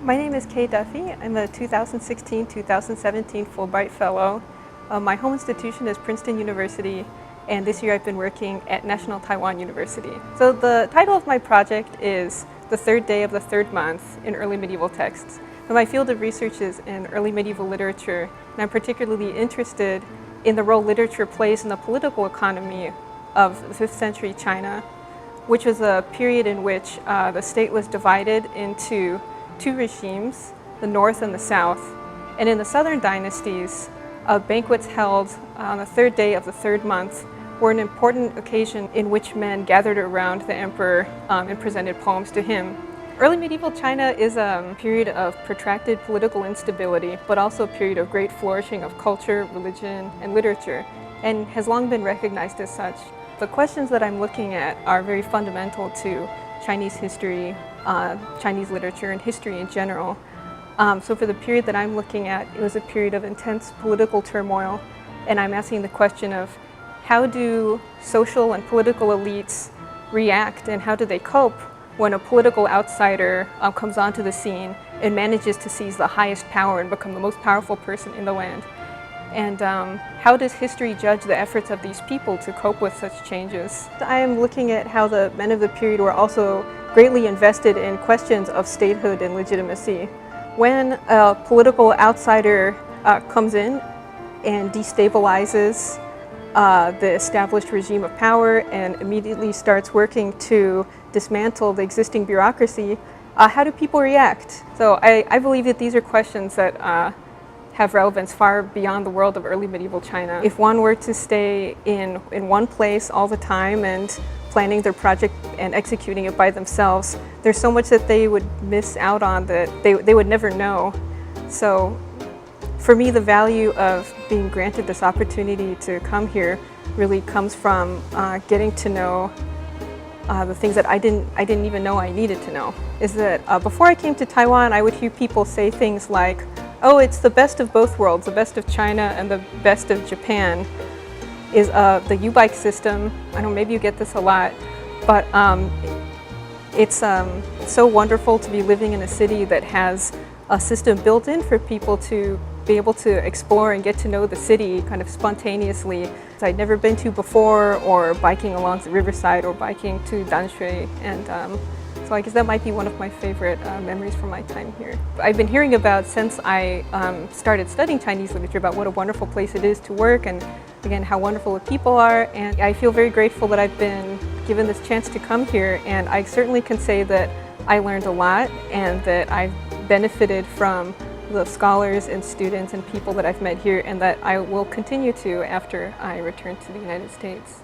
My name is Kay Duffy. I'm a 2016-2017 Fulbright Fellow. My home institution is Princeton University, and this year I've been working at National Taiwan University. So the title of my project is The Third Day of the Third Month in Early Medieval Texts. And my field of research is in early medieval literature, and I'm particularly interested in the role literature plays in the political economy of the 5th century China, which was a period in which the state was divided into two regimes, the North and the South. And in the southern dynasties, banquets held on the third day of the third month were an important occasion in which men gathered around the emperor and presented poems to him. Early medieval China is a period of protracted political instability, but also a period of great flourishing of culture, religion, and literature, and has long been recognized as such. The questions that I'm looking at are very fundamental to Chinese history, Chinese literature, and history in general. So for the period that I'm looking at, it was a period of intense political turmoil, and I'm asking the question of how do social and political elites react, and how do they cope when a political outsider comes onto the scene and manages to seize the highest power and become the most powerful person in the land? And how does history judge the efforts of these people to cope with such changes? I am looking at how the men of the period were also greatly invested in questions of statehood and legitimacy. When a political outsider comes in and destabilizes the established regime of power and immediately starts working to dismantle the existing bureaucracy, how do people react? So I believe that these are questions that have relevance far beyond the world of early medieval China. If one were to stay in one place all the time and planning their project and executing it by themselves, there's so much that they would miss out on that they would never know. So for me, the value of being granted this opportunity to come here really comes from getting to know the things that I didn't even know I needed to know. Is that before I came to Taiwan, I would hear people say things like, oh, it's the best of both worlds, the best of China and the best of Japan is the U-bike system. I know maybe you get this a lot, but it's so wonderful to be living in a city that has a system built in for people to be able to explore and get to know the city kind of spontaneously. I'd never been to before, or biking along the riverside, or biking to Danshui, and so I guess that might be one of my favorite memories from my time here. I've been hearing about, since I started studying Chinese literature, about what a wonderful place it is to work, and again, how wonderful the people are, and I feel very grateful that I've been given this chance to come here, and I certainly can say that I learned a lot, and that I've benefited from the scholars and students and people that I've met here, and that I will continue to after I return to the United States.